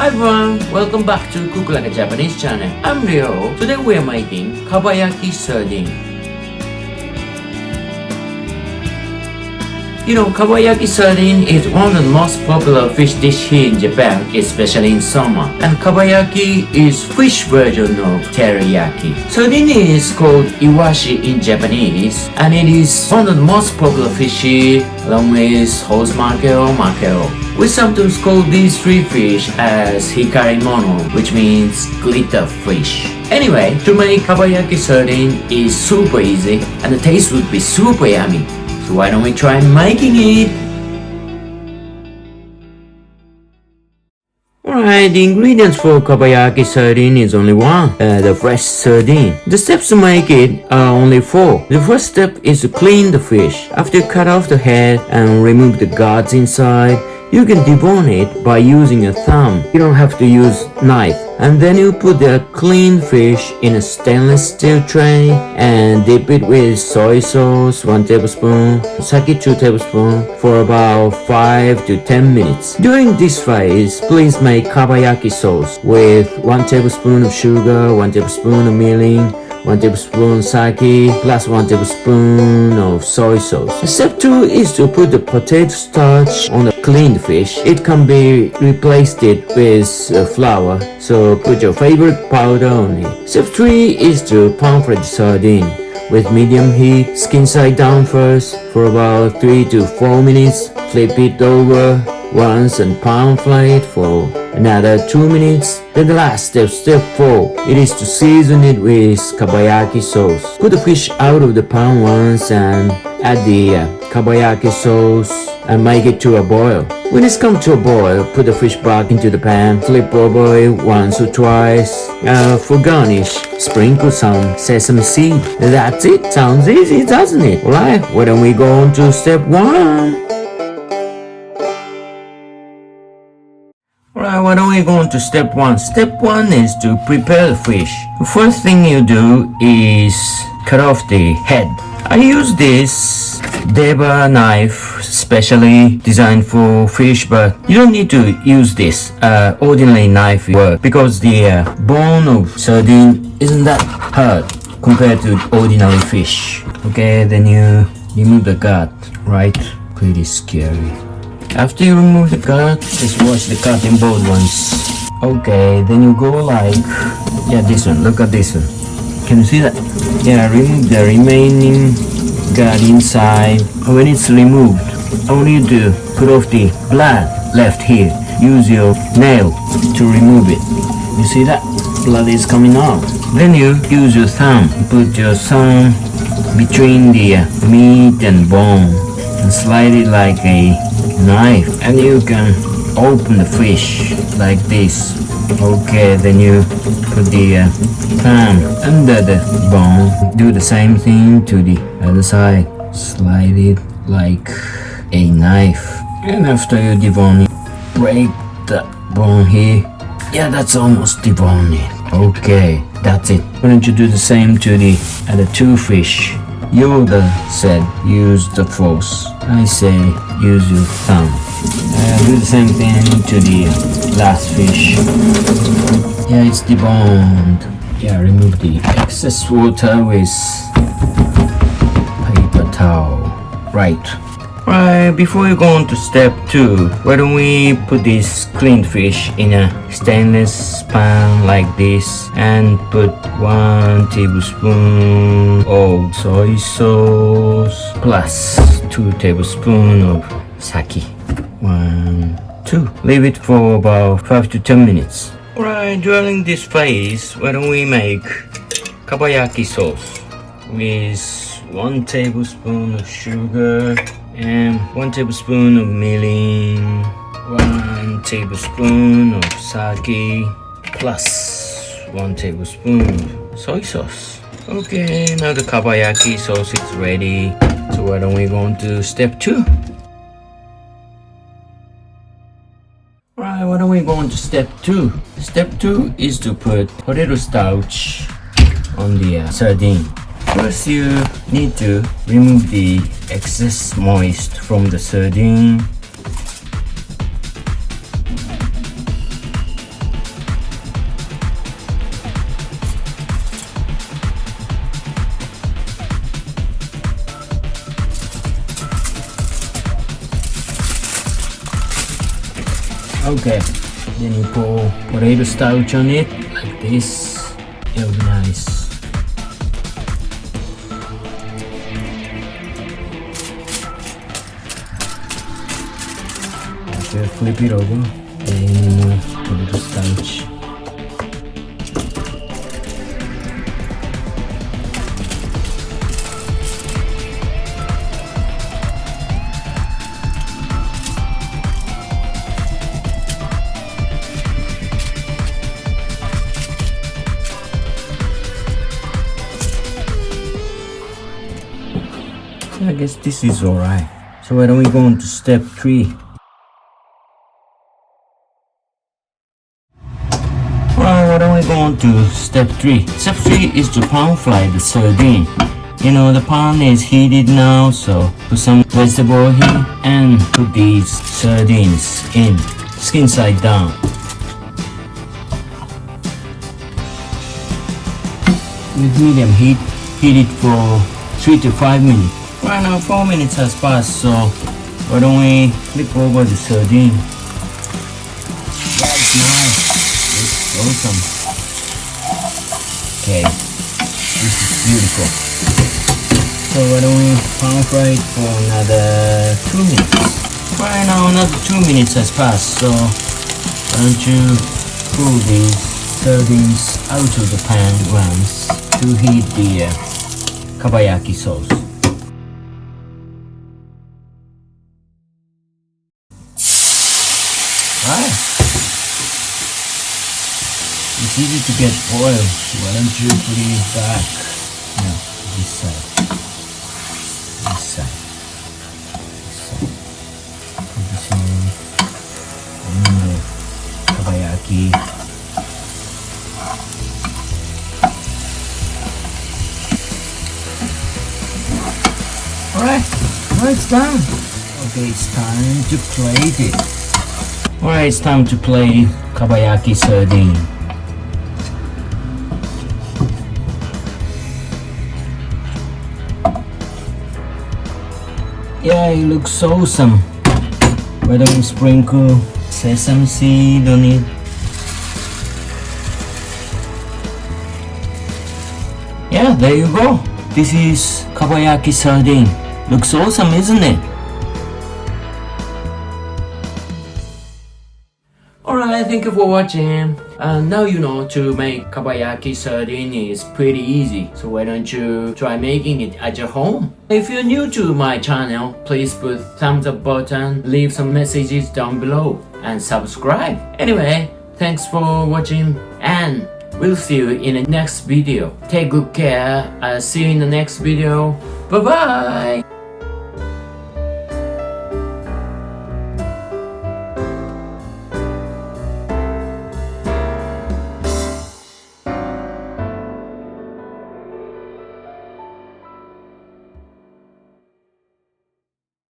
Hi everyone, welcome back to Cook Like a Japanese channel. I'm Ryo. Today we are making Kabayaki Sardine. You know, Kabayaki Sardine is one of the most popular fish dish here in Japan, especially in summer. And Kabayaki is fish version of teriyaki. Sardine is called iwashi in Japanese, and it is one of the most popular fish here, along with horse mackerel, mackerel. We sometimes call these three fish as hikaimono, which means glitter fish. Anyway, to make Kabayaki Sardine is super easy, and the taste would be super yummy. So why don't we try making it? Alright, the ingredients for Kabayaki Sardine is only one, the fresh sardine. The steps to make it are only four. The first step is to clean the fish. After you cut off the head and remove the guts inside, you can debone it by using a thumb. You don't have to use knife. And then you put the cleaned fish in a stainless steel tray and dip it with soy sauce 1 tablespoon, sake 2 tablespoons for about 5 to 10 minutes. During this phase, please make kabayaki sauce with 1 tablespoon of sugar, 1 tablespoon of mirin, 1 tablespoon sake plus 1 tablespoon of soy sauce. Step 2 is to put the potato starch on the cleaned fish. It can be replaced with flour, so put your favorite powder on it. Step 3 is to pan-fry the sardine with medium heat. Skin side down first for about 3 to 4 minutes. Flip it over once and pan-fry it for another 2 minutes. Then the last step, step 4, it is to season it with kabayaki sauce. Put the fish out of the pan once and add the kabayaki sauce and make it to a boil. When it's come to a boil, put the fish back into the pan, flip over it once or twice. For garnish, sprinkle some sesame seed. That's it. Sounds easy, doesn't it? Alright, why don't we go on to step 1? Alright, why don't we go on to step 1? Step 1 is to prepare the fish. The first thing you do is cut off the head. I use this deba knife specially designed for fish, but you don't need to use this ordinary knife work because the bone of sardine isn't that hard compared to ordinary fish. Okay, then you remove the gut, right? Pretty scary. After you remove the gut, just wash the gut in both ones. Okay, then you go like, this one, look at this one. Can you see that? Remove the remaining gut inside. When it's removed, all you do, put off the blood left here. Use your nail to remove it. You see that? Blood is coming out. Then you use your thumb. Put your thumb between the meat and bone and slide it like a knife, and you can open the fish like this. Okay, then you put the thumb under the bone. Do the same thing to the other side. Slide it like a knife. And after you debone it, break the bone here. That's almost deboned it. Okay, that's it. Why don't you do the same to the other two fish? YODA said use the force. I say use your thumb. Do the same thing to the last fish. It's deboned. Remove the excess water with paper towel. Right, before you go on to step 2, why don't we put this cleaned fish in a stainless pan like this and put 1 tablespoon of soy sauce plus 2 tablespoons of sake. 1, 2. Leave it for about 5 to 10 minutes. Alright, during this phase, why don't we make kabayaki sauce with 1 tablespoon of sugar and 1 tablespoon of mirin, 1 tablespoon of sake plus 1 tablespoon of soy sauce. Okay, now the kabayaki sauce is ready. So why don't we go on to step 2? Right, why don't we go on to step 2? Step 2 is to put potato starch on the sardine. First, you need to remove the excess moist from the sardine. Okay, then you pour potato starch on it like this. It'll be nice. Okay, flip it over. Then potato starch. I guess this is alright. So why don't we go on to step 3? Alright, why don't we go on to step 3? Step 3 is to pan fry the sardine. You know, the pan is heated now, so put some vegetable here and put these sardines in, skin side down. With medium heat, heat it for 3 to 5 minutes. Right now 4 minutes has passed, so why don't we flip over the sardine. That's nice. It's awesome. Okay, this is beautiful. So why don't we pan fry it for another 2 minutes. Right now another 2 minutes has passed, so why don't you pull these sardines out of the pan once to heat the Kabayaki sauce. Right. It's easy to get oil. Why don't you put it back? No, this side. This side. This side. Put this in the Kabayaki. Alright, now it's done. Okay, it's time to plate it. Alright, it's time to plate Kabayaki sardine. Yeah, it looks awesome. Why don't you sprinkle sesame seed on it? Yeah, there you go. This is Kabayaki sardine. Looks awesome, isn't it? Alright, thank you for watching. Now you know to make Kabayaki sardine is pretty easy. So why don't you try making it at your home? If you're new to my channel, please put thumbs up button, leave some messages down below, and subscribe. Anyway, thanks for watching, and we'll see you in the next video. Take good care. I'll see you in the next video. Bye bye.